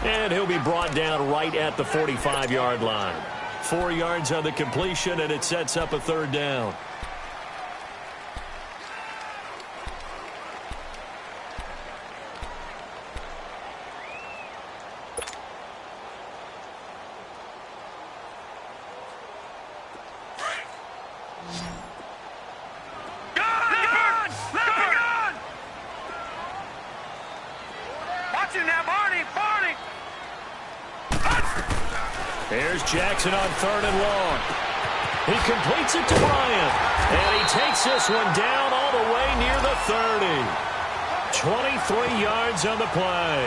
And he'll be brought down right at the 45-yard line. 4 yards on the completion, and it sets up a third down. Here's Jackson on 3rd and long. He completes it to Bryant. And he takes this one down all the way near the 30. 23 yards on the play.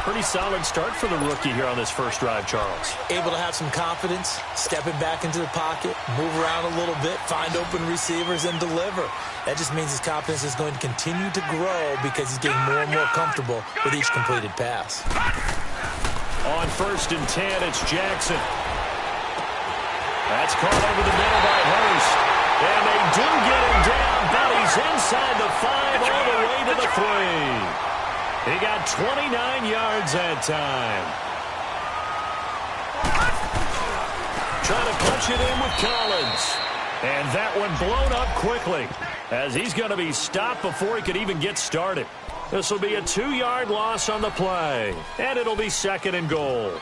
Pretty solid start for the rookie here on this first drive, Charles. Able to have some confidence, stepping back into the pocket, move around a little bit, find open receivers, and deliver. That just means his confidence is going to continue to grow because he's getting more and more comfortable with each completed pass. On 1st and 10, it's Jackson. That's caught over the middle by Hurst. And they do get him down, but he's inside the 5 all the way to the 3. He got 29 yards that time. Trying to punch it in with Collins. And that one blown up quickly as he's going to be stopped before he could even get started. This will be a 2-yard loss on the play, and it'll be 2nd and goal.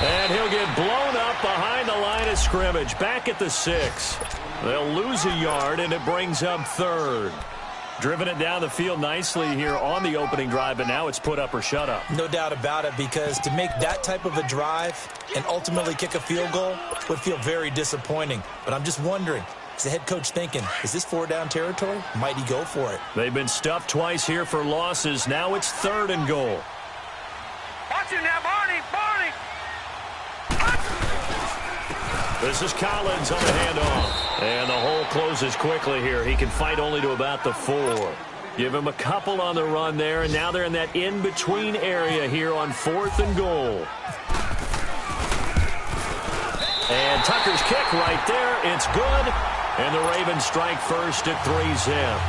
And he'll get blown up behind the line of scrimmage, back at the 6. They'll lose a yard, and it brings up 3rd. Driven it down the field nicely here on the opening drive, but now it's put up or shut up. No doubt about it, because to make that type of a drive and ultimately kick a field goal would feel very disappointing. But I'm just wondering, is the head coach thinking, is this 4-down territory? Might he go for it? They've been stuffed twice here for losses. Now it's 3rd and goal. Watch him now, Barney! Barney! This is Collins on the handoff. And the hole closes quickly here. He can fight only to about the 4. Give him a couple on the run there, and now they're in that in-between area here on 4th and goal. And Tucker's kick right there. It's good. And the Ravens strike first at 3-zip.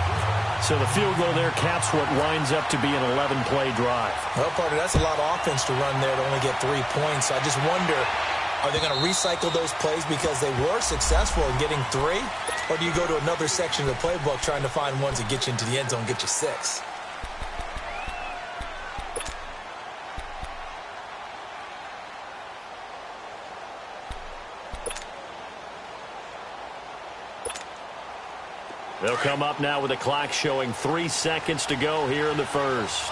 So the field goal there caps what winds up to be an 11-play drive. Well, Parker, that's a lot of offense to run there to only get 3 points. I just wonder, are they going to recycle those plays because they were successful in getting 3? Or do you go to another section of the playbook trying to find ones that get you into the end zone and get you 6? They'll come up now with the clock showing 3 seconds to go here in the first.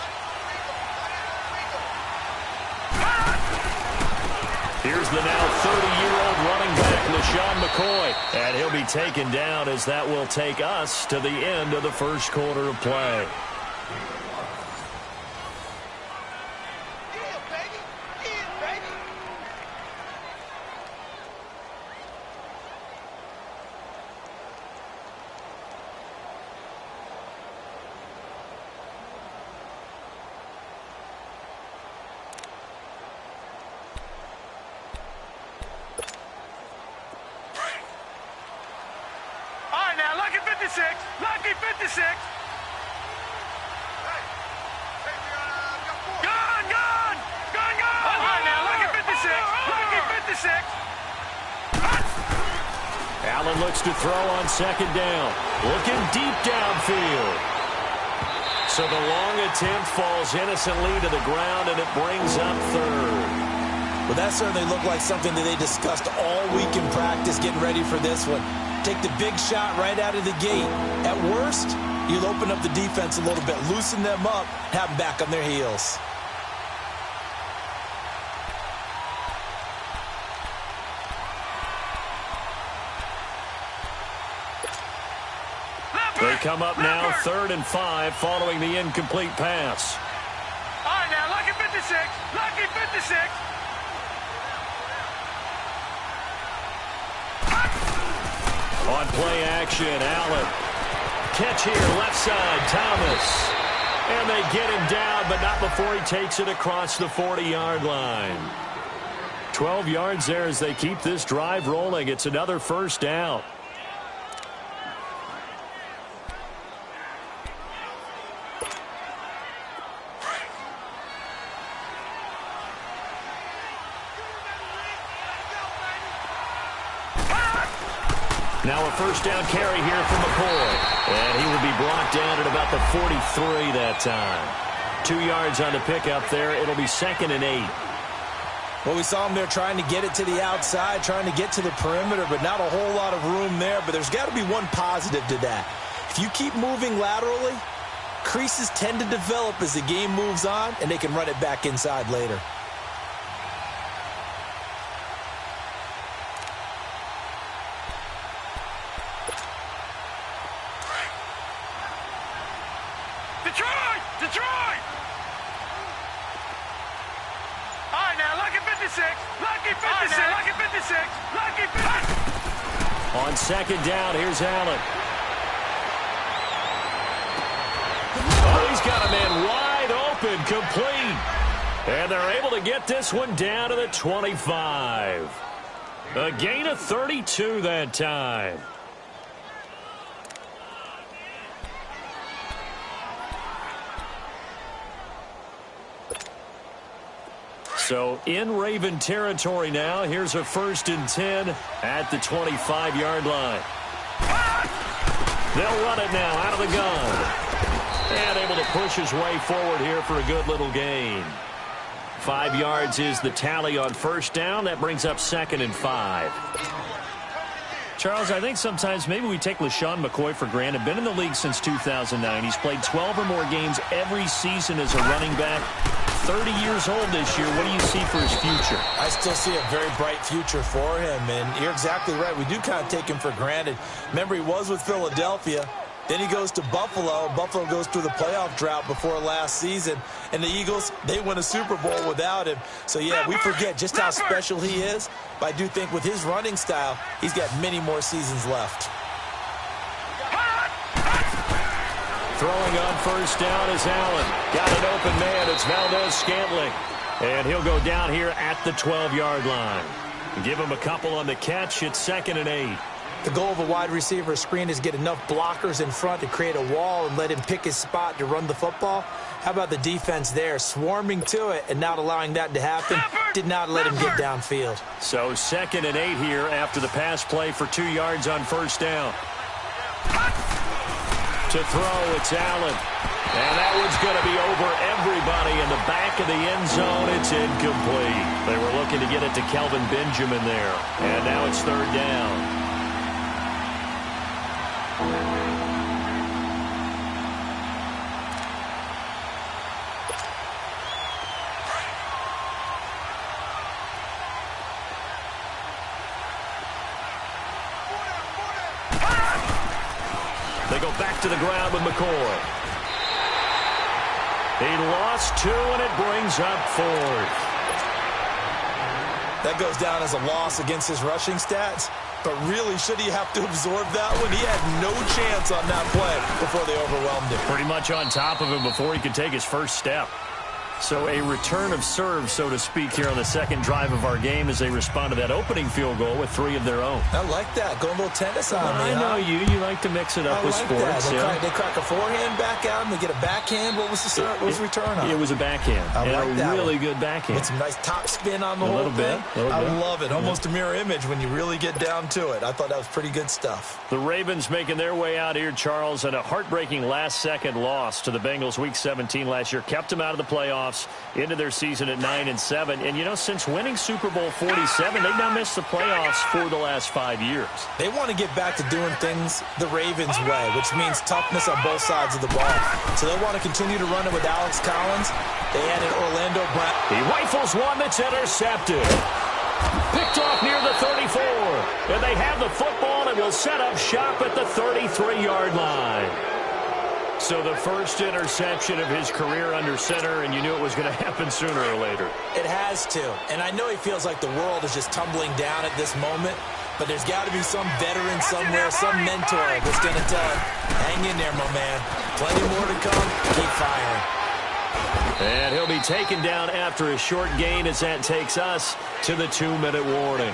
Here's the now 30-year-old running back, LaShawn McCoy. And he'll be taken down as that will take us to the end of the first quarter of play. Lucky 56. Gone. All right now, Lucky 56. Lucky 56. Allen looks to throw on 2nd down. Looking deep downfield. So the long attempt falls innocently to the ground, and it brings up 3rd. Well, that certainly looked like something that they discussed all week in practice getting ready for this one. Take the big shot right out of the gate. At worst, you'll open up the defense a little bit, loosen them up, have them back on their heels. They come up now 3rd and 5 following the incomplete pass. All right now, Lucky 56. Lucky 56. On play action, Allen. catch here, left side, Thomas. And they get him down, but not before he takes it across the 40-yard line. 12 yards there as they keep this drive rolling. It's another first down. Now a first down carry here from McCoy. And he will be brought down at about the 43 that time. 2 yards on the pickup there. It'll be 2nd and 8. Well, we saw him there trying to get it to the outside, trying to get to the perimeter, but not a whole lot of room there. But there's got to be one positive to that. If you keep moving laterally, creases tend to develop as the game moves on, and they can run it back inside later. Detroit! Detroit! All right, now, lucky 56. Lucky 56. Lucky 56. Lucky 56. On second down, here's Allen. Oh, he's got a man wide open, complete. And they're able to get this one down to the 25. A gain of 32 that time. So in Raven territory now. Here's a 1st and 10 at the 25-yard line. They'll run it now out of the gun. And able to push his way forward here for a good little gain. 5 yards is the tally on first down. That brings up 2nd and 5. Charles, I think sometimes maybe we take LaShawn McCoy for granted. Been in the league since 2009. He's played 12 or more games every season as a running back. 30 years old this year. What do you see for his future? I still see a very bright future for him, and you're exactly right. We do kind of take him for granted. Remember, he was with Philadelphia. Then he goes to Buffalo. Buffalo goes through the playoff drought before last season. And the Eagles, they win a Super Bowl without him. So, yeah, we forget just how special he is. But I do think with his running style, he's got many more seasons left. Throwing on first down is Allen. Got an open man. It's Valdez-Scantling. And he'll go down here at the 12-yard line. Give him a couple on the catch. It's 2nd and 8. The goal of a wide receiver screen is get enough blockers in front to create a wall and let him pick his spot to run the football. How about the defense there, swarming to it and not allowing that to happen? Did not let him get downfield. So 2nd and 8 here after the pass play for 2 yards on first down. To throw, it's Allen. And that one's going to be over everybody in the back of the end zone. It's incomplete. They were looking to get it to Kelvin Benjamin there. And now it's 3rd down. They go back to the ground with McCoy. He lost 2, and it brings up 4th. That goes down as a loss against his rushing stats. But really, should he have to absorb that one? He had no chance on that play before they overwhelmed him. Pretty much on top of him before he could take his first step. So a return of serve, so to speak, here on the second drive of our game as they respond to that opening field goal with 3 of their own. I like that. Go a little tennis on me, I know you. You like to mix it up with sports. They crack a forehand back out and they get a backhand. What was the return on? It was a backhand. I like that really one. Good backhand. With some nice top spin on the whole thing. I love it. Almost a mirror image when you really get down to it. I thought that was pretty good stuff. The Ravens making their way out here, Charles, and a heartbreaking last-second loss to the Bengals Week 17 last year. Kept them out of the playoffs into their season at 9-7. And, you know, since winning Super Bowl 47, they've now missed the playoffs for the last 5 years. They want to get back to doing things the Ravens way, which means toughness on both sides of the ball. So they want to continue to run it with Alex Collins. They added Orlando Brown. He rifles one that's intercepted. Picked off near the 34. And they have the football and will set up shop at the 33-yard line. So the first interception of his career under center, and you knew it was going to happen sooner or later. It has to. And I know he feels like the world is just tumbling down at this moment, but there's got to be some veteran somewhere, some mentor that's going to tell him, hang in there, my man. Plenty more to come. Keep firing. And he'll be taken down after a short gain as that takes us to the 2-minute warning.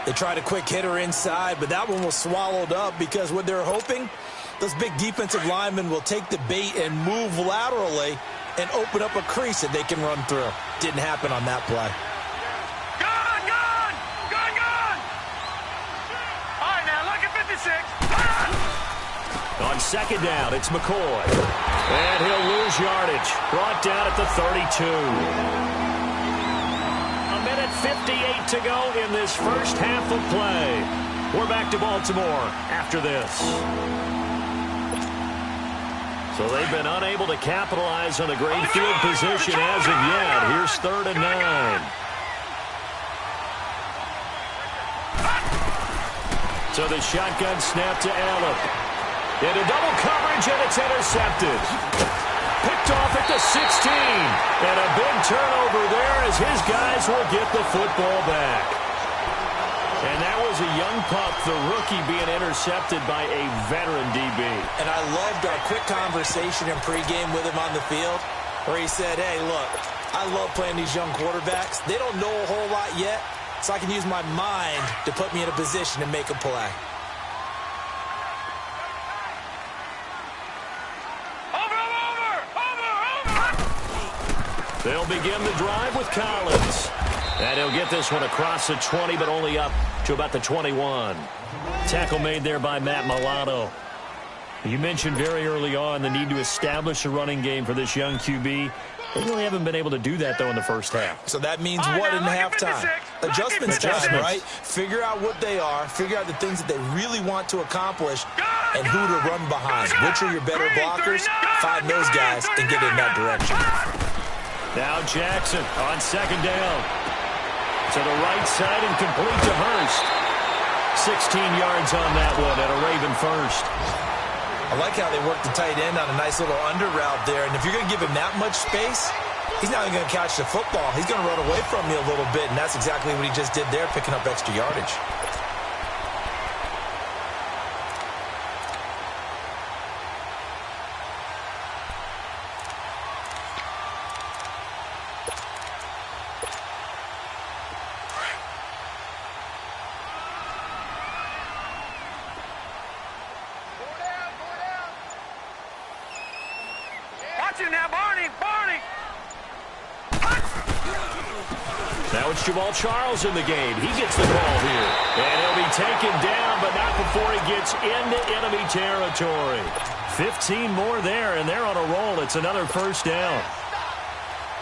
They tried a quick hitter inside, but that one was swallowed up because what they're hoping, those big defensive linemen will take the bait and move laterally and open up a crease that they can run through. Didn't happen on that play. Gone! All right, now, look at 56. On second down, it's McCoy. And he'll lose yardage. Brought down at the 32. 1:58 to go in this first half of play. We're back to Baltimore after this. So they've been unable to capitalize on the great field position as of yet. Here's 3rd and 9. So the shotgun snap to Allen. Into double coverage, and it's intercepted. Picked off at the 16. And a big turnover there as his guys will get the football back. And that was a young pup, the rookie, being intercepted by a veteran DB. And I loved our quick conversation in pregame with him on the field where he said, hey, look, I love playing these young quarterbacks. They don't know a whole lot yet, so I can use my mind to put me in a position to make a play. They'll begin the drive with Collins. And he'll get this one across the 20, but only up to about the 21. Tackle made there by Matt Milano. You mentioned very early on the need to establish a running game for this young QB. They really haven't been able to do that, though, in the first half. So that means what in halftime? Adjustments time, right? Figure out what they are, figure out the things that they really want to accomplish, and who to run behind. Which are your better blockers? Find those guys and get in that direction. Now Jackson on second down. To the right side and complete to Hurst. 16 yards on that one and a Raven first. I like how they work the tight end on a nice little under route there. And if you're going to give him that much space, he's not even going to catch the football. He's going to run away from you a little bit, and that's exactly what he just did there, picking up extra yardage. Now it's Jamal Charles in the game. He gets the call here. And he'll be taken down, but not before he gets into enemy territory. 15 more there, and they're on a roll. It's another first down.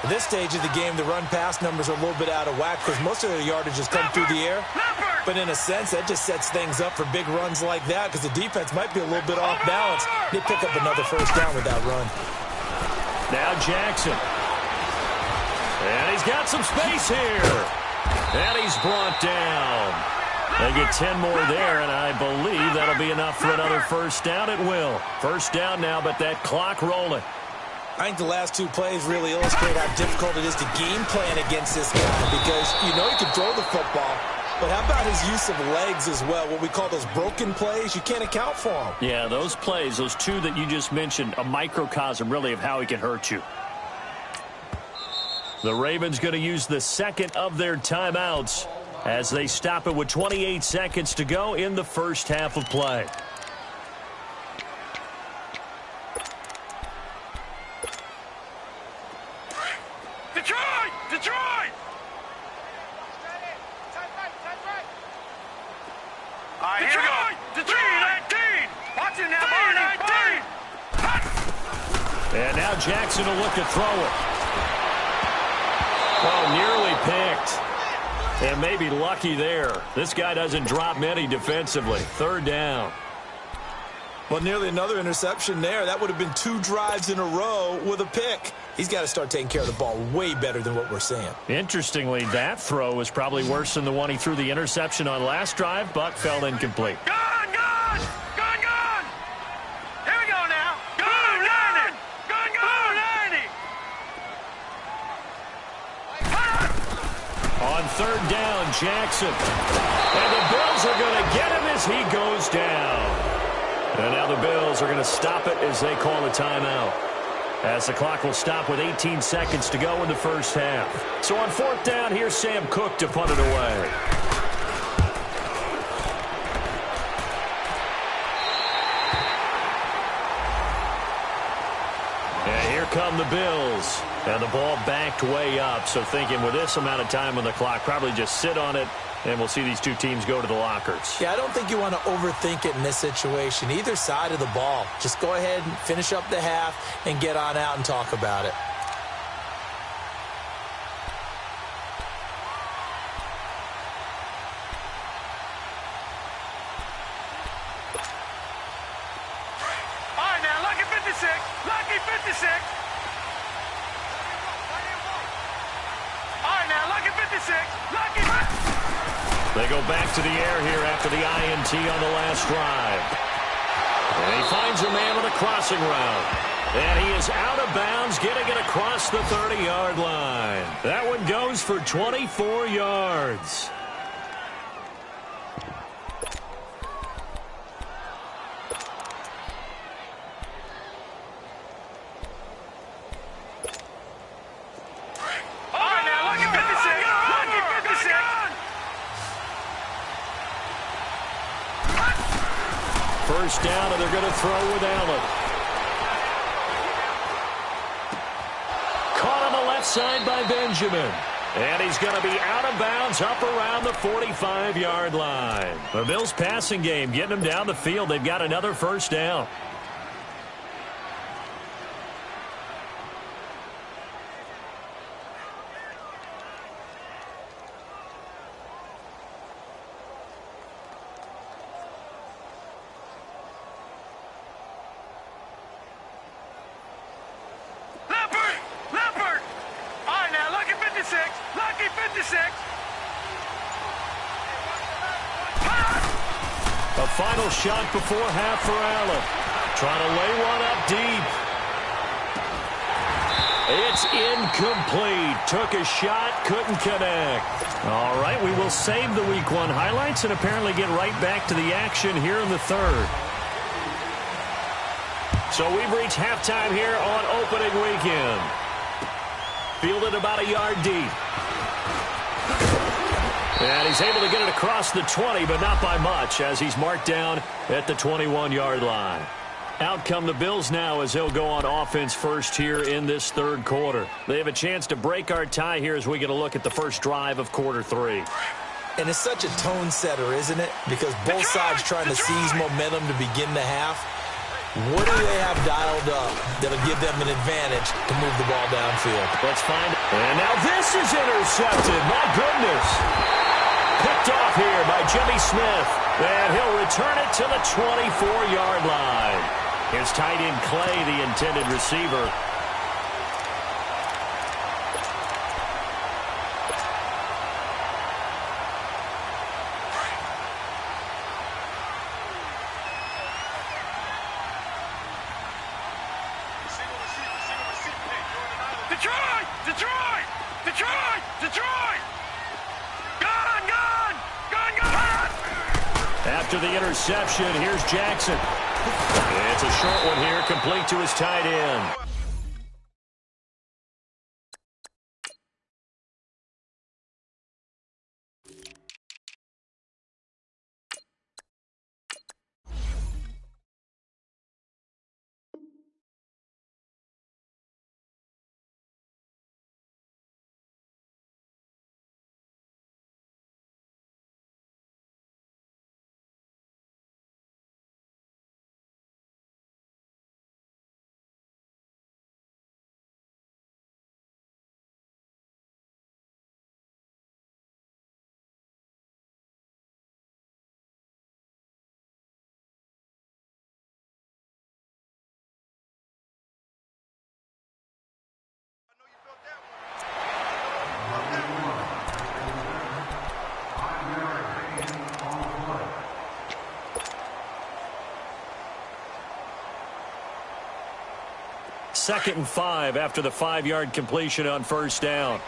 At this stage of the game, the run-pass numbers are a little bit out of whack because most of their yardage has come through the air. But in a sense, that just sets things up for big runs like that because the defense might be a little bit off balance. They pick up another first down with that run. Now Jackson. And he's got some space here. And he's brought down. They get 10 more there, and I believe that'll be enough for another first down. It will. First down now, but that clock rolling. I think the last two plays really illustrate how difficult it is to game plan against this guy because you know he can throw the football, but how about his use of legs as well? What we call those broken plays, you can't account for them. Yeah, those plays, those two that you just mentioned, a microcosm really of how he can hurt you. The Ravens going to use the second of their timeouts as they stop it with 28 seconds to go in the first half of play. Detroit! Detroit! All right, here we go. Detroit! 19! Watch it now, Barney! And now Jackson will look to throw it. Oh, nearly picked. And maybe lucky there. This guy doesn't drop many defensively. Third down. Well, nearly another interception there. That would have been 2 drives in a row with a pick. He's got to start taking care of the ball way better than what we're seeing. Interestingly, that throw was probably worse than the one he threw the interception on last drive, but fell incomplete. Gone! Gone! Gone! Gone! Here we go now. Jackson. And the Bills are going to get him as he goes down. And now the Bills are going to stop it as they call a timeout, as the clock will stop with 18 seconds to go in the first half. So on fourth down, here's Sam Cook to punt it away. And here come the Bills. And the ball backed way up. So thinking with this amount of time on the clock, probably just sit on it, and we'll see these two teams go to the lockers. Yeah, I don't think you want to overthink it in this situation. Either side of the ball. Just go ahead and finish up the half and get on out and talk about it. All right, now, lucky 56. Lucky 56. All right, now, lucky 56. Lucky 56. They go back to the air here after the INT on the last drive. And he finds a man on a crossing route. And he is out of bounds, getting it across the 30-yard line. That one goes for 24 yards. All right, now, lucky 56. Lucky 56. First down, and they're going to throw with Allen. Caught on the left side by Benjamin. And he's going to be out of bounds up around the 45-yard line. The Bills' passing game getting them down the field. They've got another first down. Leopard. All right, now, lucky 56. Lucky 56. A final shot before half for Allen. Trying to lay one up deep. It's incomplete. Took a shot, couldn't connect. All right, we will save the Week 1 highlights and apparently get right back to the action here in the third. So we've reached halftime here on opening weekend. Fielded about a yard deep. And he's able to get it across the 20, but not by much, as he's marked down at the 21-yard line. Out come the Bills now as they'll go on offense first here in this third quarter. They have a chance to break our tie here as we get a look at the first drive of quarter 3. And it's such a tone setter, isn't it? Because both sides trying to seize momentum to begin the half. What do they have dialed up that'll give them an advantage to move the ball downfield? Let's find it. And now this is intercepted. My goodness. Picked off here by Jimmy Smith. And he'll return it to the 24-yard line. Here's tight end Clay, the intended receiver. Detroit! Detroit! Detroit! Detroit! Gone! Gone! Gone! Gone! After the interception, here's Jackson. It's a short one here, complete to his tight end. Second and 5 after the 5-yard completion on first down.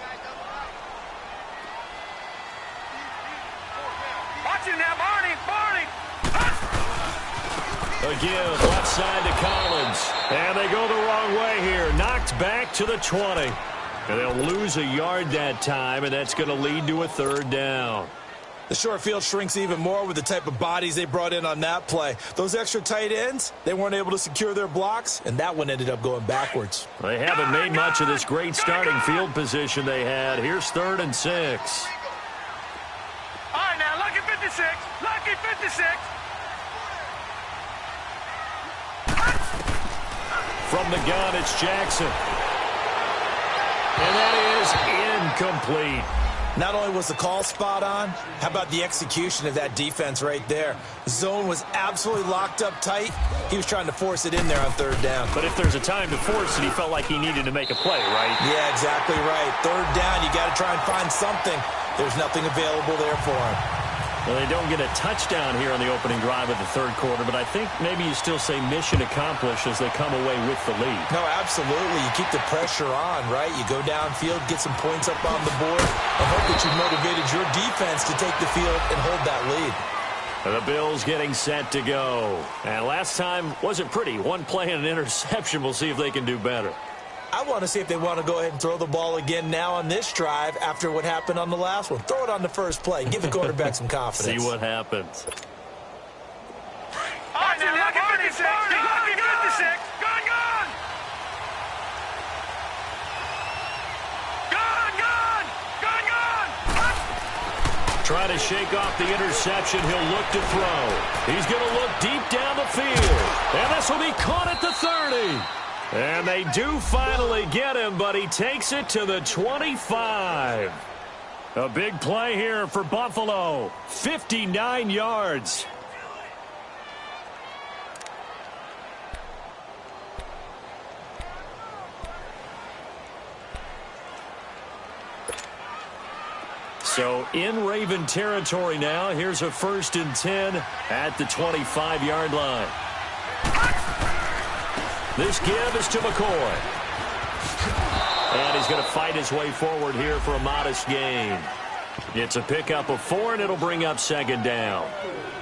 give left side to Collins. And they go the wrong way here. Knocked back to the 20. And they'll lose a yard that time, and that's going to lead to a third down. The short field shrinks even more with the type of bodies they brought in on that play. Those extra tight ends, they weren't able to secure their blocks, and that one ended up going backwards. They haven't made much of this great starting field position they had. Here's 3rd and 6. All right, now, lucky 56. Lucky 56. From the gun, it's Jackson. And that is incomplete. Not only was the call spot on, how about the execution of that defense right there? The zone was absolutely locked up tight. He was trying to force it in there on 3rd down. But if there's a time to force it, he felt like he needed to make a play, right? Yeah, exactly right. 3rd down, you got to try and find something. There's nothing available there for him. Well, they don't get a touchdown here on the opening drive of the 3rd quarter, but I think maybe you still say mission accomplished as they come away with the lead. No, absolutely. You keep the pressure on, right? You go downfield, get some points up on the board, and hope that you've motivated your defense to take the field and hold that lead. The Bills getting set to go. And last time wasn't pretty. One play and an interception. We'll see if they can do better. I want to see if they want to go ahead and throw the ball again now on this drive after what happened on the last one. Throw it on the first play. Give the quarterback some confidence. See what happens. All right, now, lucky 56. Lucky 56. Gone, gone. Gone, gone. Gone, gone. Try to shake off the interception. He'll look to throw. He's going to look deep down the field. And this will be caught at the 30. And they do finally get him, but he takes it to the 25. A big play here for Buffalo. 59 yards. So in Raven territory now. Here's a 1st and 10 at the 25-yard line. This give is to McCoy. And he's going to fight his way forward here for a modest gain. It's a pickup of 4, and it'll bring up 2nd down.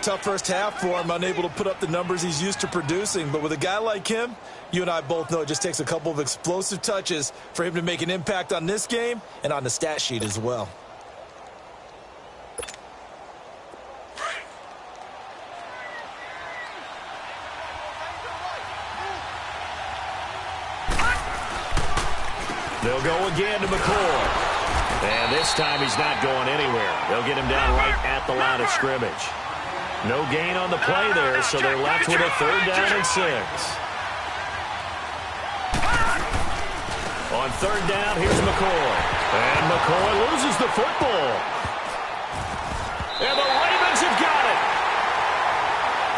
Tough first half for him, unable to put up the numbers he's used to producing. But with a guy like him, you and I both know it just takes a couple of explosive touches for him to make an impact on this game and on the stat sheet as well. They'll go again to McCoy. And this time he's not going anywhere. They'll get him down right at the line of scrimmage. No gain on the play there, so they're left with a 3rd down and 6. On 3rd down, here's McCoy. And McCoy loses the football. And the Ravens have got it.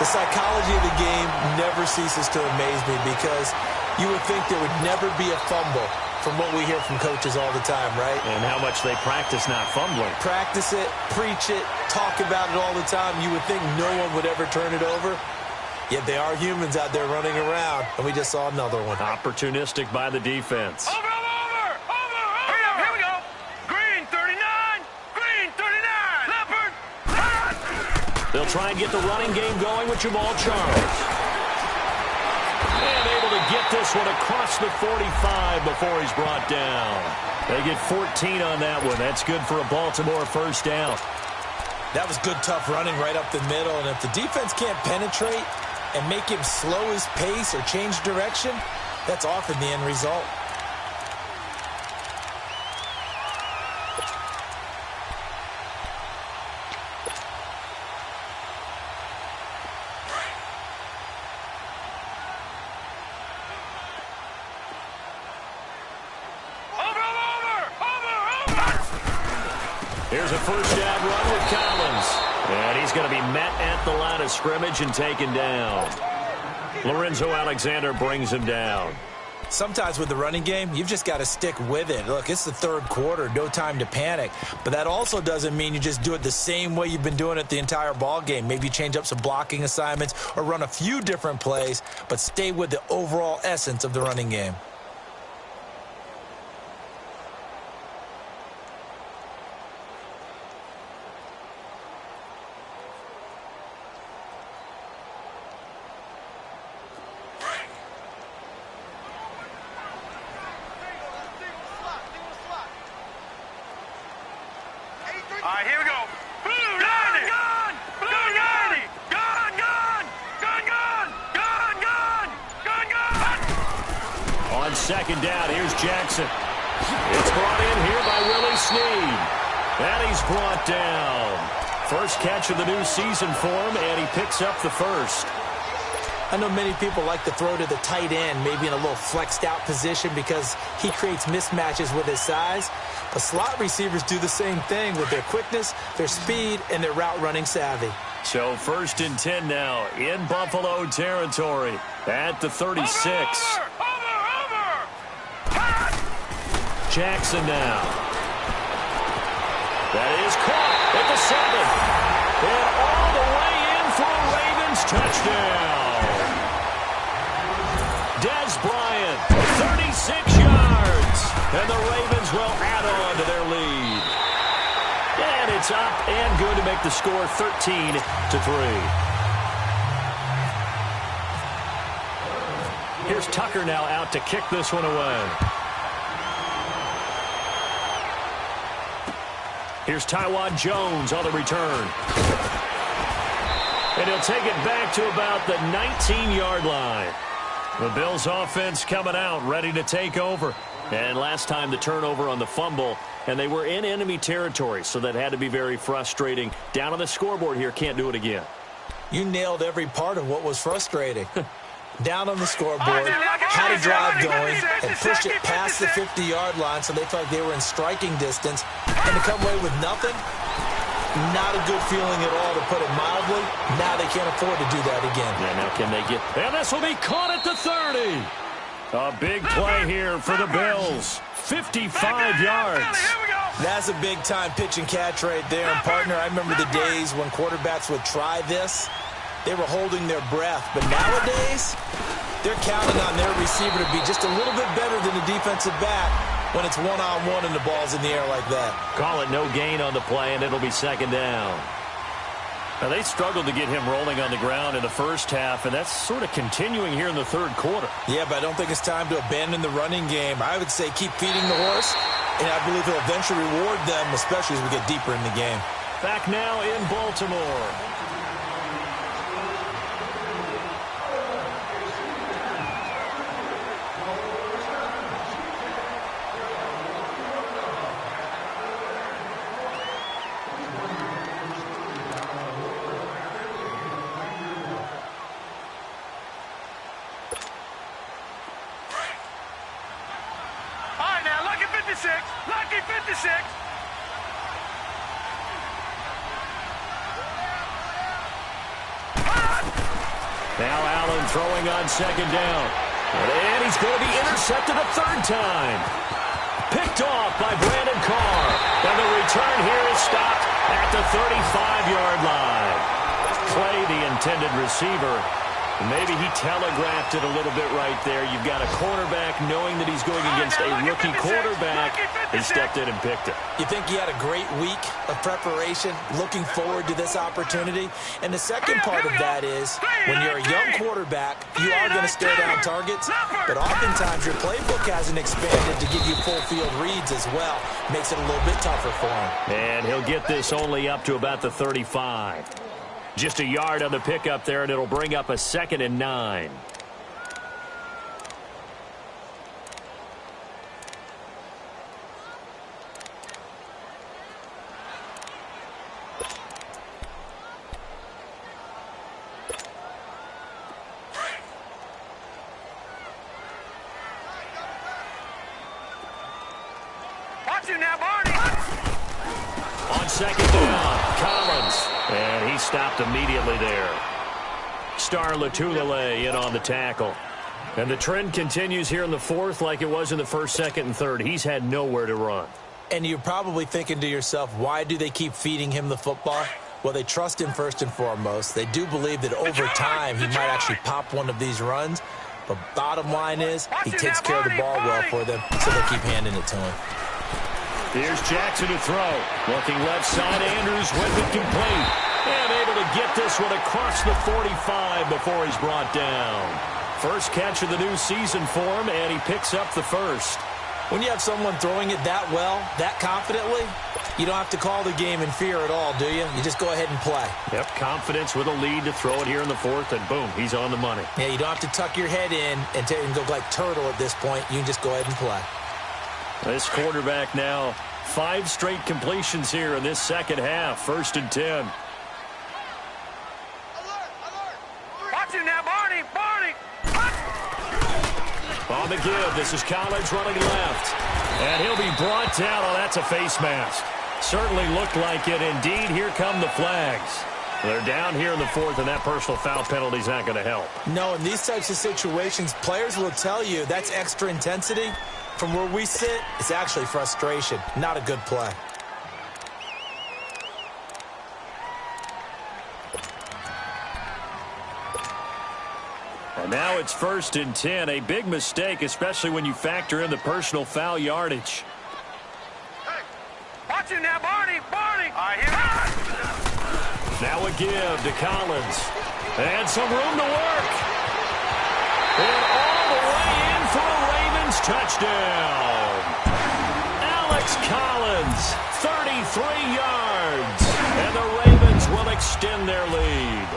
The psychology of the game never ceases to amaze me because you would think there would never be a fumble from what we hear from coaches all the time, right? And how much they practice not fumbling. Practice it, preach it, talk about it all the time. You would think no one would ever turn it over. Yet they are humans out there running around, and we just saw another one. Opportunistic by the defense. Over. Here we go. Green 39. Green 39. Leopard. Run. They'll try and get the running game going with Jamal Charles. And able to get this one across the 45 before he's brought down. They get 14 on that one. That's good for a Baltimore 1st down. That was good, tough running right up the middle. And if the defense can't penetrate and make him slow his pace or change direction, that's often the end result. Here's a 1st down run with Collins. And he's going to be met at the line of scrimmage and taken down. Lorenzo Alexander brings him down. Sometimes with the running game, you've just got to stick with it. Look, it's the 3rd quarter, no time to panic. But that also doesn't mean you just do it the same way you've been doing it the entire ball game. Maybe change up some blocking assignments or run a few different plays, but stay with the overall essence of the running game. All right, here we go. Blue 90. Gun. Blue 90. Gun. Gun. Gun. Gun. Gun. Gun. Gun. Gun. On second down, here's Jackson. It's brought in here by Willie Snead. And he's brought down. First catch of the new season for him, and he picks up the first. I know many people like to throw to the tight end, maybe in a little flexed out position because he creates mismatches with his size. But slot receivers do the same thing with their quickness, their speed, and their route running savvy. So 1st and 10 now in Buffalo territory at the 36. Over. Jackson now. That is caught at the 7. And all the way in for a Ravens touchdown. Des Bryant, 36 yards. And the Ravens will add on to their lead. And it's up and good to make the score 13-3. Here's Tucker now out to kick this one away. Here's Taiwan Jones on the return. And he'll take it back to about the 19-yard line. The Bills offense coming out, ready to take over. And last time the turnover on the fumble, and they were in enemy territory, so that had to be very frustrating. Down on the scoreboard here, can't do it again. You nailed every part of what was frustrating. Down on the scoreboard, had a drive going, and pushed it past the 50-yard line so they felt like they were in striking distance. And to come away with nothing, not a good feeling at all, to put it mildly. Now they can't afford to do that again. Yeah, now can they get... And this will be caught at the 30. A big play here for the Bills. 55 yards. That's a big-time pitch and catch right there. And, partner, I remember the days when quarterbacks would try this. They were holding their breath. But nowadays, they're counting on their receiver to be just a little bit better than the defensive back when it's one-on-one and the ball's in the air like that. Call it no gain on the play, and it'll be second down. Now, they struggled to get him rolling on the ground in the first half, and that's sort of continuing here in the third quarter. Yeah, but I don't think it's time to abandon the running game. I would say keep feeding the horse, and I believe he'll eventually reward them, especially as we get deeper in the game. Back now in Baltimore. Lucky 56. Now Allen throwing on second down. And he's going to be intercepted a third time. Picked off by Brandon Carr. And the return here is stopped at the 35-yard line. Clay, the intended receiver. Maybe he telegraphed it a little bit right there. You've got a cornerback knowing that he's going against a rookie quarterback. He stepped in and picked it. You think he had a great week of preparation, looking forward to this opportunity? And the second part of that is, when you're a young quarterback, you are going to stare down targets, but oftentimes your playbook hasn't expanded to give you full field reads as well. Makes it a little bit tougher for him. And he'll get this only up to about the 35. Just a yard on the pickup there, and it'll bring up a 2nd and 9. Watch him now, Barney. On second down, Collins. And he stopped immediately there. Star Latulele in on the tackle. And the trend continues here in the fourth like it was in the first, second, and third. He's had nowhere to run. And you're probably thinking to yourself, why do they keep feeding him the football? Well, they trust him first and foremost. They do believe that over time he might actually pop one of these runs. But bottom line is, he takes care of the ball well for them, so they keep handing it to him. Here's Jackson to throw. Looking left side, Andrews with it complete. And able to get this one across the 45 before he's brought down. First catch of the new season for him, and he picks up the first. When you have someone throwing it that well, that confidently, you don't have to call the game in fear at all, do you? You just go ahead and play. Yep, confidence with a lead to throw it here in the fourth, and boom, he's on the money. Yeah, you don't have to tuck your head in and go like turtle at this point. You can just go ahead and play. This quarterback now, 5 straight completions here in this second half. 1st and 10. Watch him now, Barney. On the give, this is Collins running left. And he'll be brought down. Oh, that's a face mask. Certainly looked like it. Indeed, here come the flags. They're down here in the fourth, and that personal foul penalty is not going to help. No, in these types of situations, players will tell you that's extra intensity. From where we sit, it's actually frustration. Not a good play. And now it's 1st and 10. A big mistake, especially when you factor in the personal foul yardage. Hey, watch him now, Barney. All right, here we go. Now a give to Collins. And some room to work. And all the way in for a Ravens touchdown. Alex Collins, 33 yards. And the Ravens will extend their lead.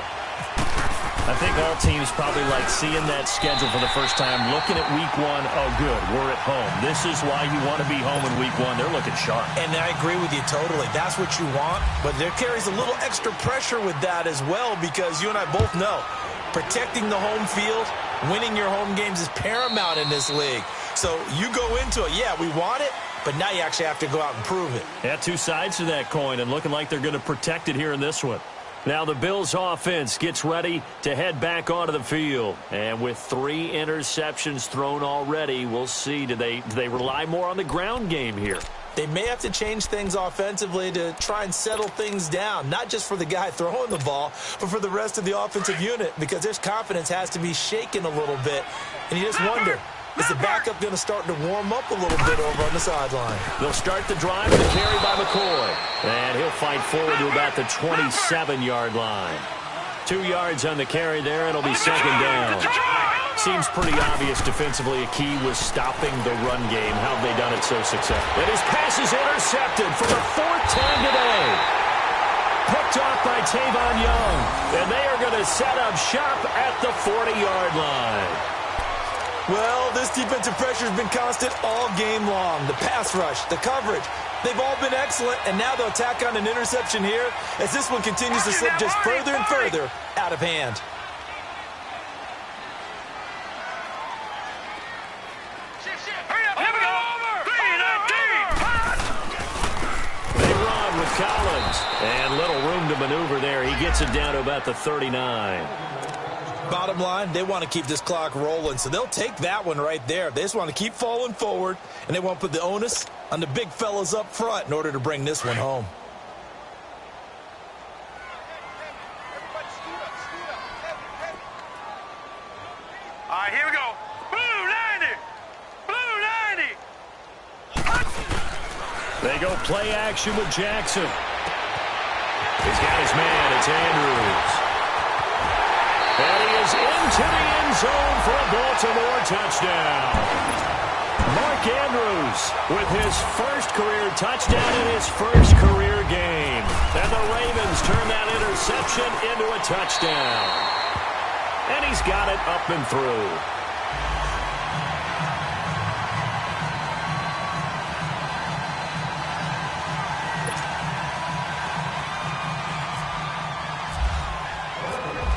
I think all teams probably like seeing that schedule for the first time, looking at week 1. Oh, good, we're at home. This is why you want to be home in week 1. They're looking sharp. And I agree with you totally. That's what you want, but there carries a little extra pressure with that as well, because you and I both know protecting the home field, winning your home games is paramount in this league. So you go into it, yeah, we want it, but now you actually have to go out and prove it. Yeah, 2 sides to that coin, and looking like they're going to protect it here in this one. Now the Bills offense gets ready to head back onto the field. And with 3 interceptions thrown already, we'll see, do they rely more on the ground game here? They may have to change things offensively to try and settle things down, not just for the guy throwing the ball, but for the rest of the offensive unit, because their confidence has to be shaken a little bit. And you just wonder, is the backup going to start to warm up a little bit over on the sideline? They'll start the drive with a carry by McCoy. And he'll fight forward to about the 27-yard line. 2 yards on the carry there. It'll be 2nd down. Seems pretty obvious defensively a key was stopping the run game. How have they done it so successfully? And his pass is intercepted for the 4th time today. Picked off by Tavon Young. And they are going to set up shop at the 40-yard line. Well, this defensive pressure has been constant all game long. The pass rush, the coverage, they've all been excellent, and now they'll tack on an interception here as this one continues to slip just further and further out of hand. Hurry up, here we go. They run with Collins, and little room to maneuver there. He gets it down to about the 39. Bottom line, they want to keep this clock rolling, so they'll take that one right there. They just want to keep falling forward, and they want to put the onus on the big fellas up front in order to bring this one home. All right, here we go. Blue 90. They go play action with Jackson. He's got his man. It's Andrews. And he is into the end zone for a Baltimore touchdown. Mark Andrews with his first career touchdown in his first career game. And the Ravens turn that interception into a touchdown. And he's got it up and through.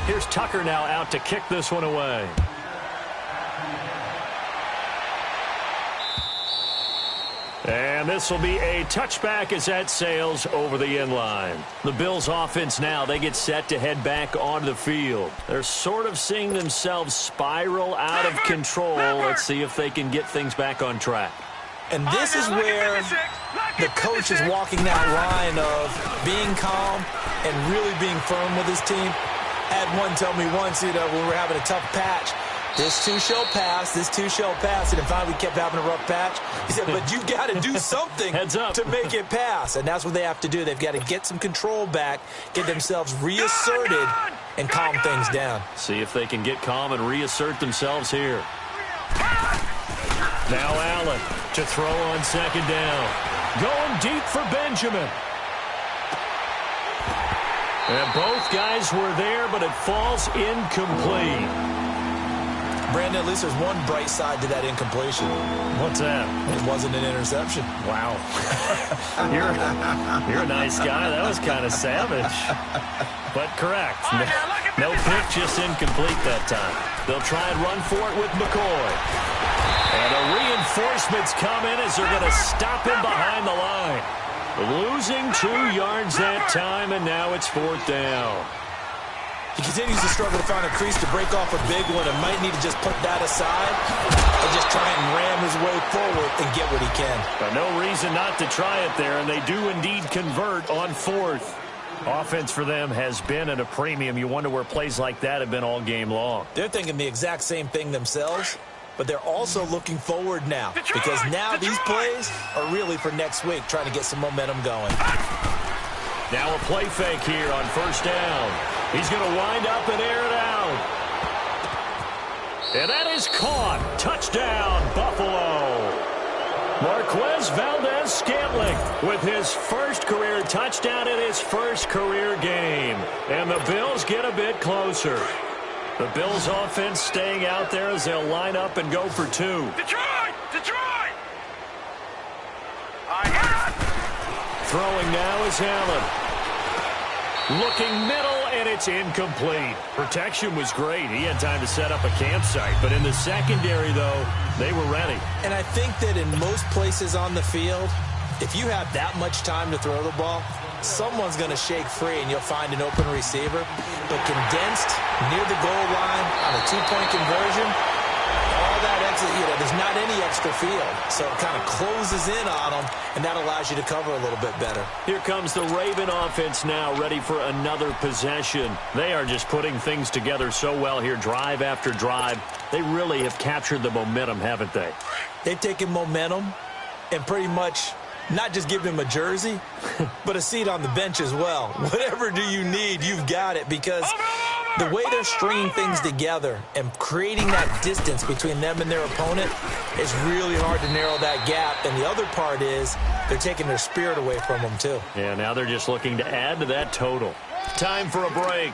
Here's Tucker now out to kick this one away. And this will be a touchback as that sails over the end line. The Bills offense now, they get set to head back onto the field. They're sort of seeing themselves spiral out of control. Let's see if they can get things back on track. And this is where the coach is walking that line of being calm and really being firm with his team. Had one tell me once, when we were having a tough patch, this too shall pass, this too shall pass. And then finally we kept having a rough patch. He said, but you've got to do something to make it pass. And that's what they have to do. They've got to get some control back, get themselves reasserted, and calm things down. See if they can get calm and reassert themselves here. Now Allen to throw on second down. Going deep for Benjamin. And both guys were there, but it falls incomplete. Brandon, at least there's one bright side to that incompletion. What's that? It wasn't an interception. Wow. you're a nice guy. That was kind of savage. But correct. No pick, just incomplete that time. They'll try and run for it with McCoy. And the reinforcements come in as they're going to stop him behind the line. Losing 2 yards that time, and now it's 4th down. He continues to struggle to find a crease to break off a big one and might need to just put that aside and just try and ram his way forward and get what he can. But no reason not to try it there, and they do indeed convert on 4th. Offense for them has been at a premium. You wonder where plays like that have been all game long. They're thinking the exact same thing themselves, but they're also looking forward now because now these plays are really for next week, trying to get some momentum going. Now a play fake here on 1st down. He's going to wind up and air it out. And that is caught. Touchdown, Buffalo. Marquez Valdez-Scantling with his first career touchdown in his first career game. And the Bills get a bit closer. The Bills offense staying out there as they'll line up and go for 2. Detroit! Detroit! Throwing now is Allen. Looking middle, and it's incomplete. Protection was great. He had time to set up a campsite. But in the secondary, though, they were ready. And I think that in most places on the field, if you have that much time to throw the ball, someone's going to shake free and you'll find an open receiver. But condensed near the goal line on a 2-point conversion, all that extra, there's not any extra field. So it kind of closes in on them, and that allows you to cover a little bit better. Here comes the Raven offense now, ready for another possession. They are just putting things together so well here, drive after drive. They really have captured the momentum, haven't they? They've taken momentum and pretty much not just give him a jersey, but a seat on the bench as well. Whatever do you need, you've got it, because the way they're stringing things together and creating that distance between them and their opponent is really hard to narrow that gap. And the other part is they're taking their spirit away from them, too. Yeah, now they're just looking to add to that total. Time for a break.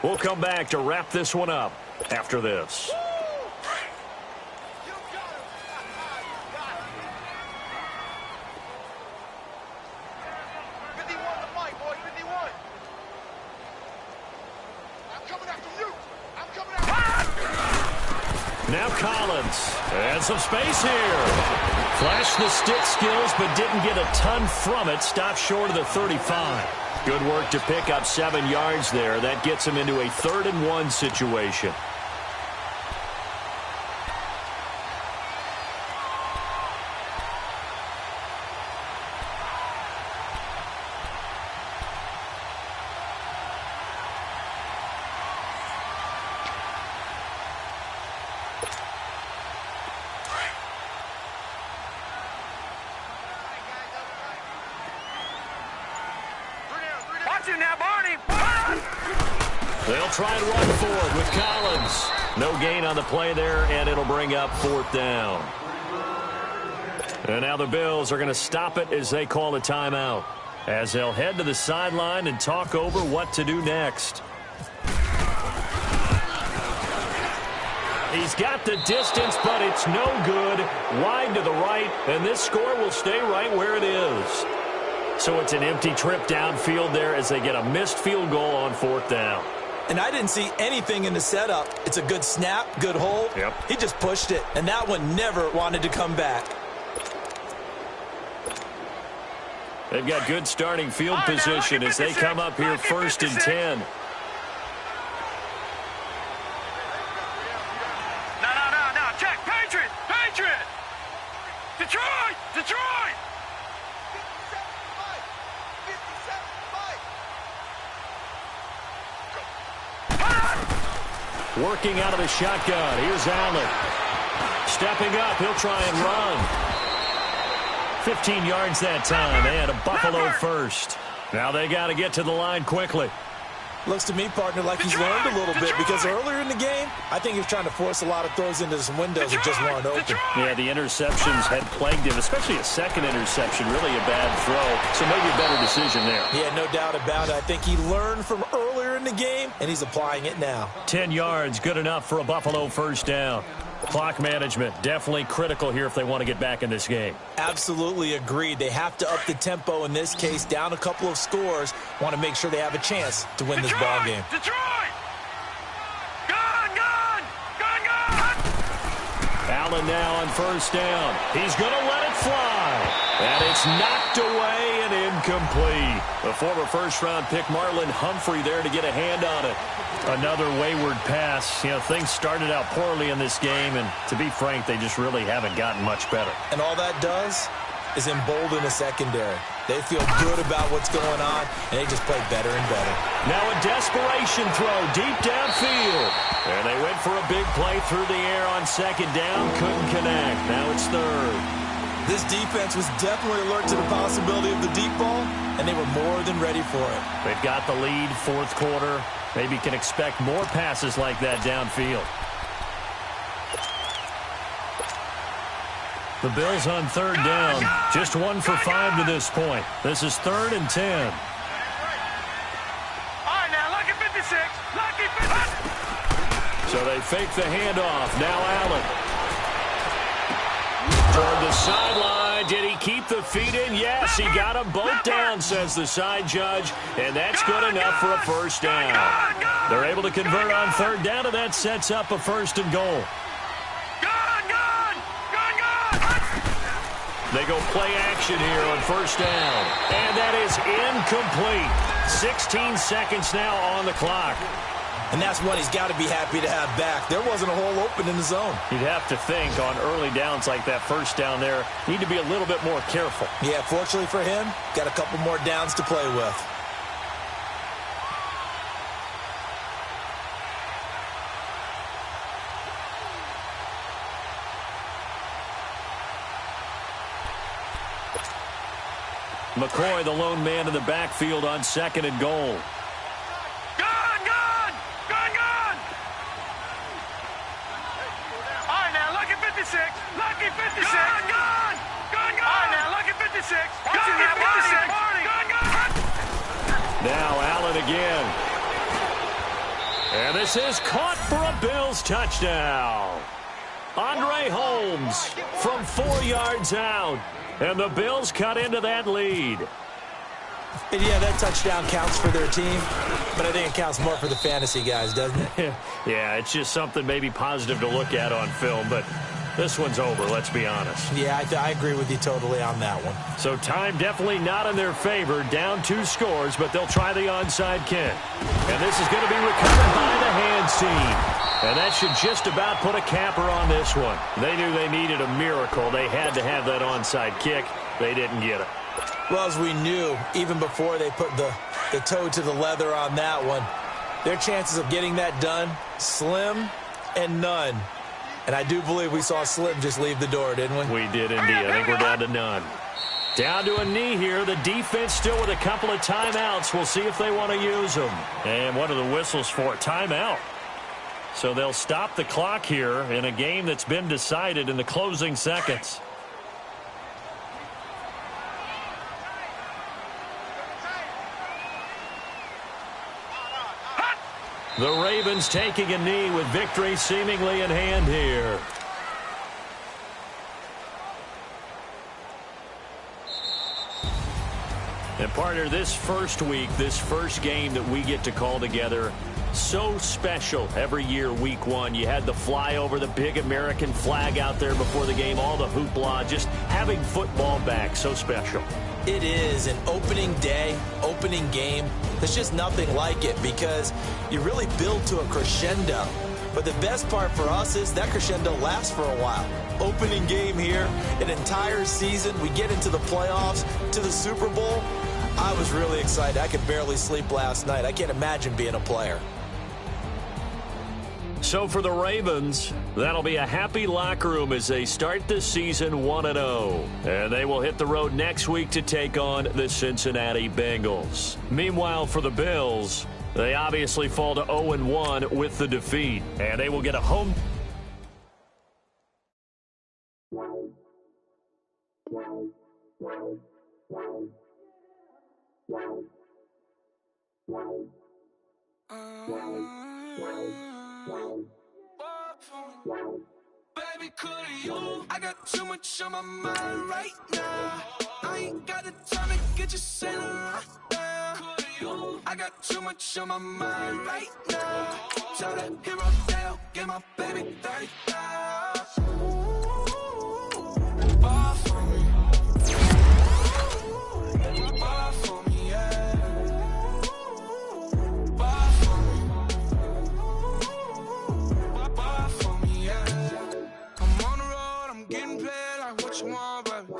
We'll come back to wrap this one up after this. Now Collins, and some space here. Flashed the stick skills, but didn't get a ton from it. Stopped short of the 35. Good work to pick up 7 yards there. That gets him into a 3rd and 1 situation. They'll try and run for it with Collins. No gain on the play there, and it'll bring up 4th down. And now the Bills are going to stop it as they call a timeout, as they'll head to the sideline and talk over what to do next. He's got the distance, but it's no good. Wide to the right, and this score will stay right where it is. So it's an empty trip downfield there as they get a missed field goal on 4th down. And I didn't see anything in the setup. It's a good snap, good hold. Yep. He just pushed it, and that one never wanted to come back. They've got good starting field position as they come up here 1st and 10. No. Check. Patriot. Detroit. Working out of the shotgun. Here's Allen. Stepping up. He'll try and run. 15 yards that time. They had a Buffalo first. Now they got to get to the line quickly. Looks to me, partner, like he's learned a little bit because earlier in the game, I think he was trying to force a lot of throws into some windows that just weren't open. Yeah, the interceptions had plagued him, especially a second interception, really a bad throw. So maybe a better decision there. Yeah, no doubt about it. I think he learned from earlier in the game, and he's applying it now. 10 yards, good enough for a Buffalo first down. Clock management, definitely critical here if they want to get back in this game. Absolutely agreed. They have to up the tempo in this case, down a couple of scores. Want to make sure they have a chance to win this ball game. Detroit! Gone, gone! Gone, gone! Allen now on first down. He's going to let it fly. And it's knocked away and incomplete. The former first-round pick, Marlon Humphrey, there to get a hand on it. Another wayward pass. You know, things started out poorly in this game, and to be frank, they just really haven't gotten much better. And all that does is embolden the secondary. They feel good about what's going on, and they just play better and better. Now a desperation throw deep downfield. And they went for a big play through the air on second down. Couldn't connect. Now it's third. This defense was definitely alert to the possibility of the deep ball, and they were more than ready for it. They've got the lead, fourth quarter. Maybe can expect more passes like that downfield. The Bills on third down. Just 1 for 5 to this point. This is 3rd and 10. All right, now, lucky 56. Lucky 56. So they fake the handoff. Now Allen. Toward the sideline. Did he keep the feet in? Yes, he got them both down, says the side judge. And that's good enough for a first down. They're able to convert on third down, and that sets up a 1st and goal. They go play action here on first down. And that is incomplete. 16 seconds now on the clock. And that's what he's got to be happy to have back. There wasn't a hole open in the zone. You'd have to think on early downs like that first down there, need to be a little bit more careful. Yeah, fortunately for him, got a couple more downs to play with. McCoy, the lone man in the backfield on 2nd and goal. Gone, gone! Gone, gone! All right, now, lucky 56. Lucky 56. Gone, gone! Gone, gone! All right, now, lucky 56. Lucky 56. Gone, gone! Now Allen again. And this is caught for a Bills touchdown. Andre Holmes from 4 yards out. And the Bills cut into that lead. And yeah, that touchdown counts for their team, but I think it counts more for the fantasy guys, doesn't it? Yeah, it's just something maybe positive to look at on film, but this one's over, let's be honest. Yeah, I agree with you totally on that one. So time definitely not in their favor. Down 2 scores, but they'll try the onside kick. And this is going to be recovered by the hands team. And that should just about put a capper on this one. They knew they needed a miracle. They had to have that onside kick. They didn't get it. Well, as we knew, even before they put the toe to the leather on that one, their chances of getting that done, slim and none. And I do believe we saw Slim just leave the door, didn't we? We did indeed. I think we're down to none. Down to a knee here. The defense still with a couple of timeouts. We'll see if they want to use them. And what are the whistles for? Timeout. So they'll stop the clock here in a game that's been decided in the closing seconds. The Ravens taking a knee with victory seemingly in hand here. And partner, this first week, this first game that we get to call together, so special every year, week 1. You had the flyover, the big American flag out there before the game, all the hoopla, just having football back, so special. It is an opening day, opening game. There's just nothing like it because you really build to a crescendo. But the best part for us is that crescendo lasts for a while. Opening game here, an entire season. We get into the playoffs, to the Super Bowl. I was really excited. I could barely sleep last night. I can't imagine being a player. So for the Ravens, that'll be a happy locker room as they start the season 1-0. And they will hit the road next week to take on the Cincinnati Bengals. Meanwhile, for the Bills, They obviously fall to 0-1 with the defeat, and they will get a home. Baby, could you? I got too much on my mind right now. I ain't got the time to get you sailing right now. I got too much on my mind right now. Tell that hero down, get my baby 30,000. Bar for me. Bar for me, yeah. Bar for me. Bar for me, yeah. I'm on the road, I'm getting paid like what you want, baby.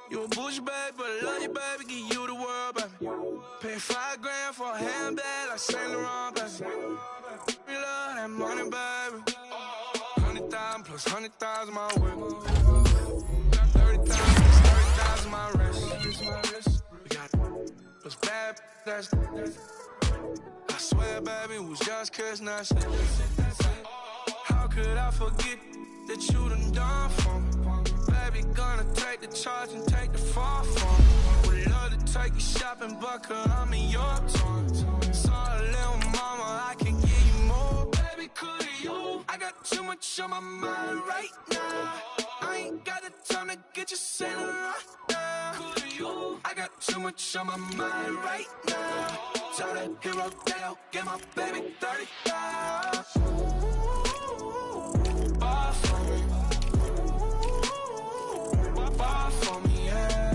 You a bougie, baby, but I love you, baby. Give you the world, baby. Pay $5 grand for a handbag like Saint Laurent, baby. We love that money, baby. 100,000 plus 100,000 my whip. 30,000 plus 30,000 my wrist. We got those bad, that's. I swear, baby, it was just kiss, nothing. How could I forget that you done for me? Baby, gonna take the charge and take the fall for me. Would love to take you shopping, but cause I'm in your town. Sorry, little mama, I can give you more. Baby, could you? I got too much on my mind right now. I ain't got the time to get you sailing right now. Could you? I got too much on my mind right now. Tell that hero down, get my baby 30,000. Bar for me. Bar for me, yeah.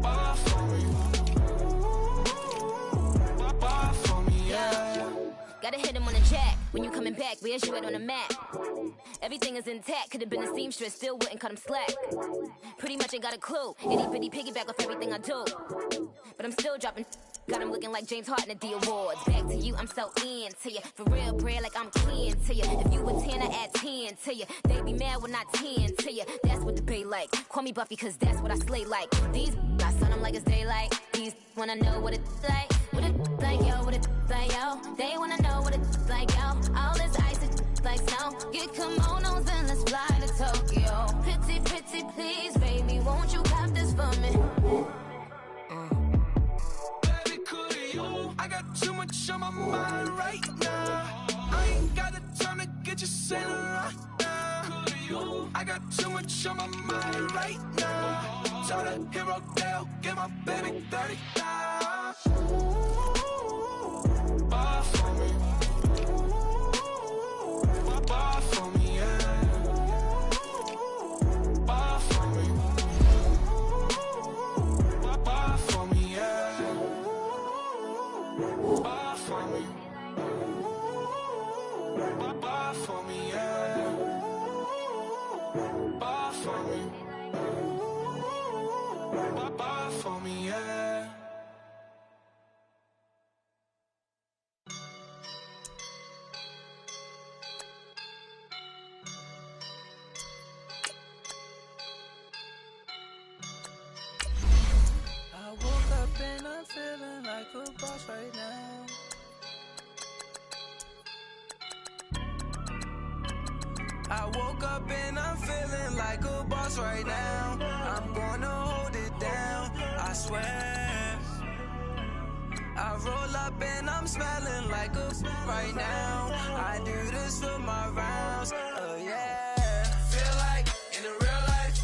Bar for me. Bar for me, yeah. Gotta hit him on the jack. When you coming back, where's you at on the map? Everything is intact. Could've been a seamstress, still wouldn't cut him slack. Pretty much ain't got a clue. Itty bitty piggyback off everything I do. But I'm still dropping. Got him looking like James Harden at the awards. Back to you, I'm so into you. For real, bread, like I'm kin to you. If you a 10, I add 10 to you. They be mad when I 10 to you. That's what the bay like. Call me Buffy, cause that's what I slay like. These, I son them like it's daylight. These wanna know what it's like. What it like, yo, what it like, yo. They wanna know what it's like, yo. All this ice is like snow. Get kimonos and let's fly to Tokyo. Pretty, pretty, please, baby, won't you cop this for me? I got too much on my mind right now. I ain't got the time to get you sailing right now. I got too much on my mind right now. Tell that hero down, get my baby 30,000. Bar for me. Bar for me, yeah. Bar for me. Bar for me, yeah. Bar for me. Bar for me, yeah. Bar for me. Bar for me, yeah. I woke up and I'm feeling like a boss right now. I woke up and I'm feeling like a boss right now. I'm gonna hold it down, I swear. I roll up and I'm smelling like a right now. I do this for my rounds, oh yeah. Feel like in the real life,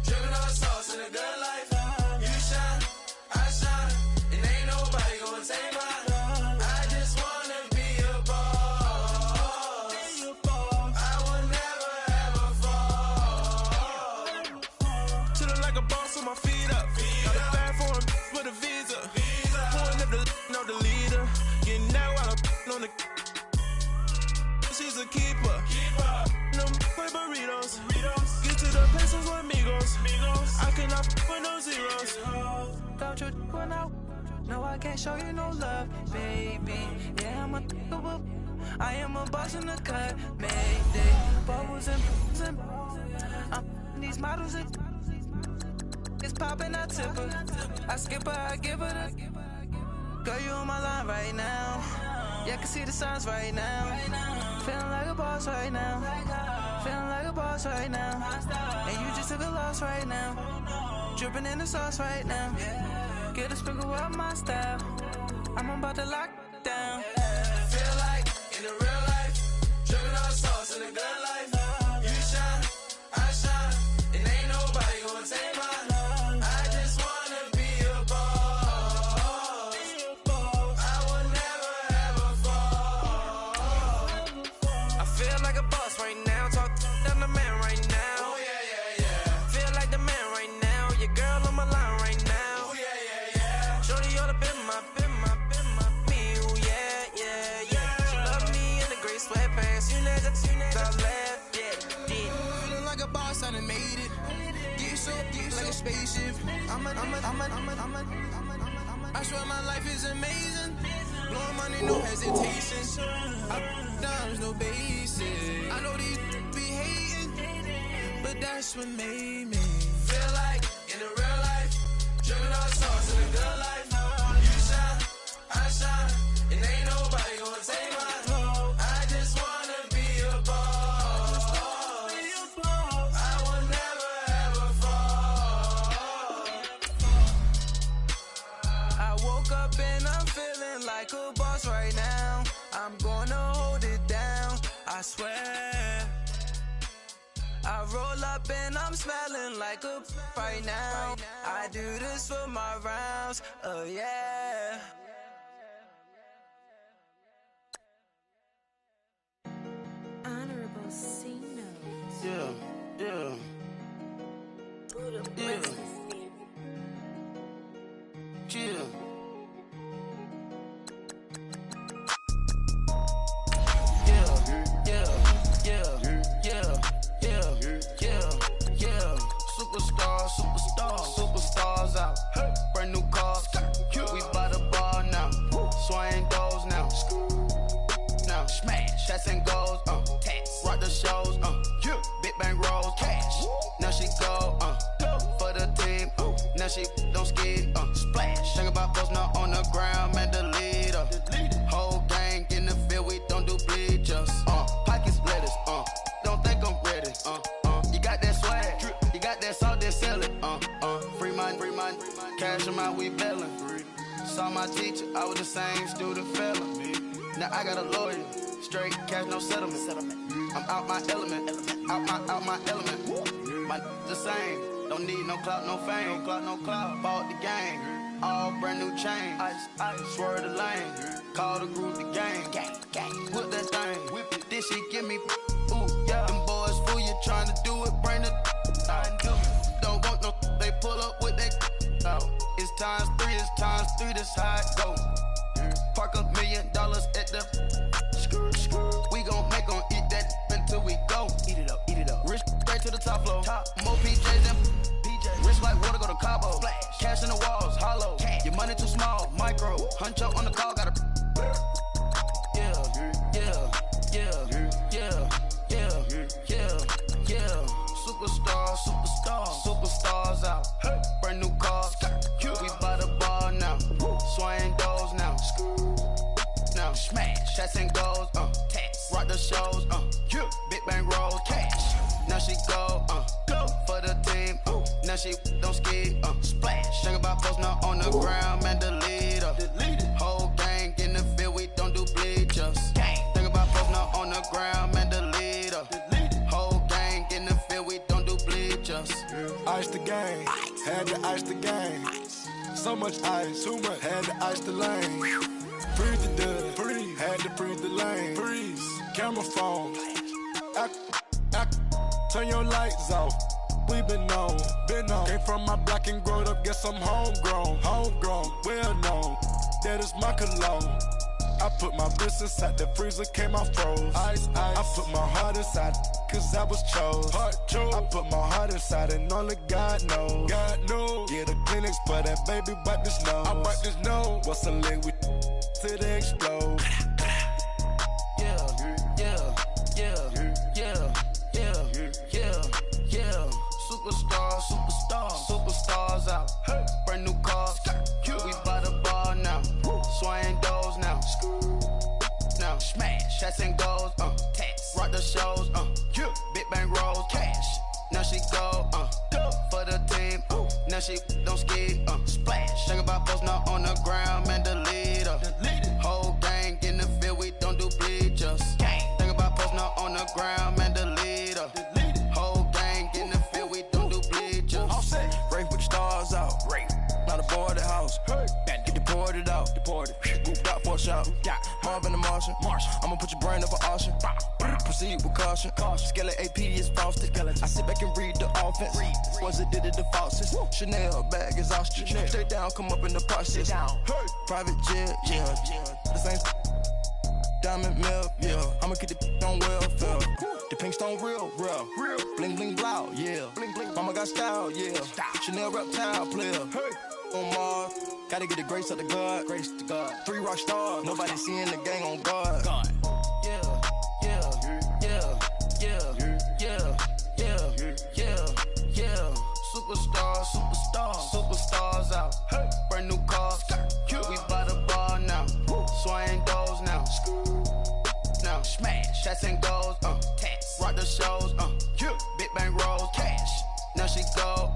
dripping on sauce in a good life. You shine, I shine, and ain't nobody gonna take mine. I just wanna be a boss. I will never ever fall. Chillin' like a boss with my feet up. Got a bag for him with a visa. Pulling up the no the leader. Getting that while I'm on the. She's a keeper. No play burritos. Get to the pesos with amigos. I cannot with no zeros. Don't you run out? No, I can't show you no love, baby. Yeah, I am a boss in the cut. Mayday. Bubbles and I'm these models. It's popping, I tip her. I skip her, I give her the. Girl, you on my line right now. Yeah, I can see the signs right now. Feeling like a boss right now. Feeling like a boss right now. And you just took a loss right now. Dripping in the sauce right now. Get a sprinkle of my style. I'm about to lock down. Feel like in the real life, dripping all sauce in the good life. You shine, I shine, and ain't nobody gonna take mine. I just wanna be a boss. I will never ever fall. I feel like a boss right now. Talk to the man right now. Oh yeah, yeah, yeah. Feel like the man right now. Your girl on my line right now. Oh yeah, yeah, yeah. Shorty oughta been my me. Ooh yeah, yeah, yeah. She love me in the gray sweatpants. You never left, yeah, did. Feeling like a boss, I done made it. Get so like a spaceship. I swear my life is amazing. Blowing money, no hesitation. There's no basic. I know these be hating, but that's what made me feel like in the real life, dripping all sauce in the good life. You shine, I shine, and ain't nobody gonna take mine. I just wanna be a boss. I will never ever fall. I woke up and I'm feeling like a boss right now. I'm gonna hold it down, I swear. I roll up and I'm smelling like a right now. I do this for my rounds, oh yeah. Honorable C notes. Yeah, yeah, yeah, yeah. Superstars out. Brand new cars. We by the bar now. Swaying doors now. Now smash. Shots and goals. Rock the shows. Big bang rolls. Cash. Now she go. For the team. Now she don't ski. Splash. Think about posting up on the ground. Man, the leader. Whole gang in the field. We don't do bleachers. Pockets lettuce. Don't think I'm ready. You got that swag. You got that salt, then sell it. Free mind. Cash them out, we bailin'. Saw my teacher, I was the same student fella. Now I got a lawyer. Straight cash, no settlement. I'm out my element. Out my element. My the same. Don't need no clout, no fame. No clout. Bought the game. All brand new chain. Ice. Swerve the lane. Call the group the gang. Whip that thing. Whip it. This shit give me. Ooh, yeah. Them boys fool you trying to do it. Bring it. Don't want no. They pull up with that. It's times 3. This how it go. Park $1 million at the. We gon' make 'em eat that until we go. Eat it up. Rich straight to the top floor. More PJs than Rich like water, go to Cabo. Splash. Cash in the walls, hollow. Your money too small, micro. Huncho on the call, got a. Yeah. Superstars out. Brand new cars. We by the bar now. Swaying doors now. Now smash. Shots and goals. Rock the shows. Big bang rolls. Cash. Now she go. For the team. Now she don't ski. Splash. Think about posting up on the ground. Man, the leader. Whole gang in the field. We don't do bleachers. Think about posting up on the ground. Man, the leader. Whole gang in the field. We don't do bleachers. Ice the game, had to ice the game. So much ice, too much, had to ice the lane. Freeze the dud, freeze, had to freeze the lane. Freeze, camera phone. Turn your lights off. We been on. Came from my block and growed up, guess I'm homegrown, well known. That is my cologne. I put my wrist inside the freezer, came out froze. Ice. I put my heart inside, cause I was chose. I put my heart inside and only God knows. Get a clinics for that baby, wipe this nose. I wipe this nose. What's a leg with till they explode? Superstars out. Brand new cars. We by the bar now. shows, big bang rolls, cash. Now she go, for the team, now she don't ski, splash. Think about posting up on the ground, man, delete her. Whole gang in the field, we don't do bleachers. Think about posting up on the ground, man, delete her. Whole gang in the field, we don't do bleachers. All set, Ray with the stars out. Ray, not aboard the house. Get deported out. Moved out for a shout. Marvin the Martian. I'ma put your brain up for auction. Proceed with caution. Skeleton AP is frosted. I sit back and read the offense. Was it did it the falsest? Chanel bag is ostrich. Stay down, come up in the process. Private jet, yeah. The same diamond milk, yeah. I'ma get the on welfare. The pink stone real. Bling bling blow, yeah. Mama got style, yeah. Chanel reptile player. On Mars, gotta get the grace of the God. 3 rock stars, nobody seeing the gang on guard. Superstars out. Brand new cars. We by the bar now. Swaying doors now. Smash. Shots and goals. Rock the shows. Big bang rolls. Cash. Now she go.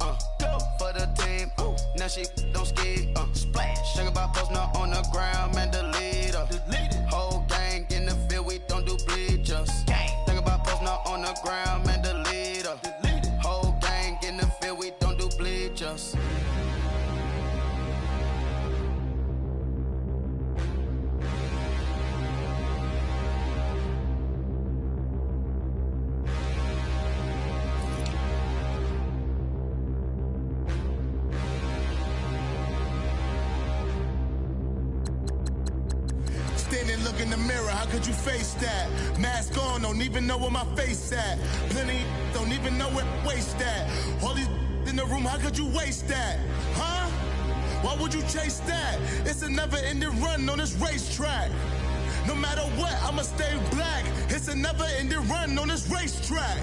For the team. Now she don't ski. Splash. Think about posting up on the ground, man, delete her. Whole gang in the field, we don't do bleachers. Think about posting up on the ground, man, delete her. Whole gang in the field, we don't do bleachers. Standing, look in the mirror, how could you face that? Mask on, don't even know where my face at. Plenty, don't even know where waste at. All these in the room, how could you waste that? Huh? Why would you chase that? It's a never-ending run on this racetrack. No matter what, I'ma stay black. It's a never-ending run on this racetrack.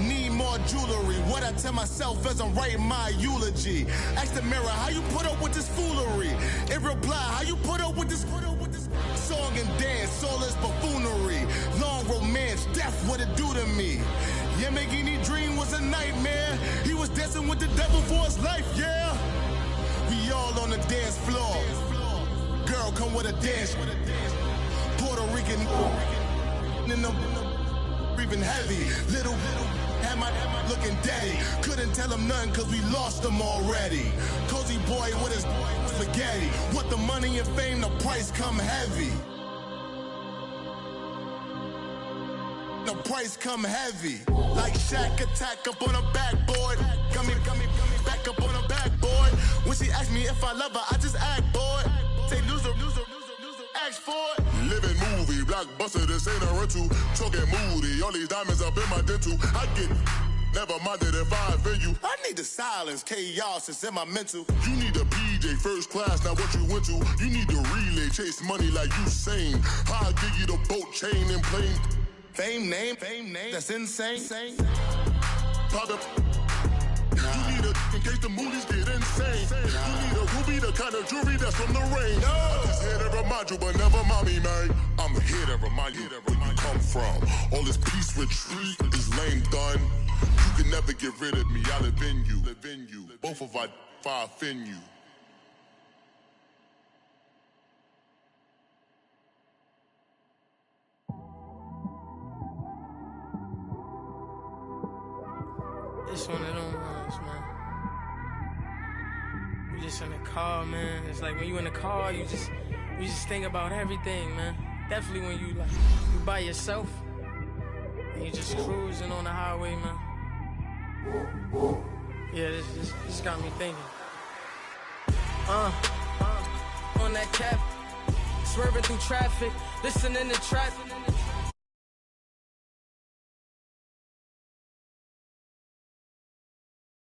Need more jewelry. What I tell myself as I'm writing my eulogy. Ask the mirror, how you put up with this foolery? It reply, how you put up with this song and dance, all this buffoonery. Long romance, death, what it do to me? Yamagini dream was a nightmare. He was dancing with the devil for his life, yeah. We all on the dance floor. Girl, come with a dance. Puerto Rican in the breathing heavy. Little had my looking daddy. Couldn't tell him nothing cause we lost him already. Cozy boy with his spaghetti. With the money and fame, the price come heavy. The price come heavy. Like Shaq attack up on a backboard. Got me back up on a backboard. When she asked me if I love her, I just act bored. Say loser, ask for it. Living movie, blockbuster, this ain't a rental. Talking moody, all these diamonds up in my dental. I get never minded if I offend you. I need the silence, chaos is in my mental. You need a PJ, first class, not what you went to. You need the relay, chase money like you sane. How I give you the boat, chain, and plane. Fame name, that's insane. Pop you need a in case the movies get insane. You need a ruby, the kind of jewelry that's from the rain. I'm just here to remind you, but never mommy, man. I'm here to remind you where you come from. All this peace retreat is lame done. You can never get rid of me, I live in you. Both of our fire offend you. It's one of them ones, man. You just in the car, man. It's like when you in the car, you just think about everything, man. Definitely when you by yourself and you just cruising on the highway, man. Yeah, this got me thinking. On that cap, swerving through traffic, listening to traffic.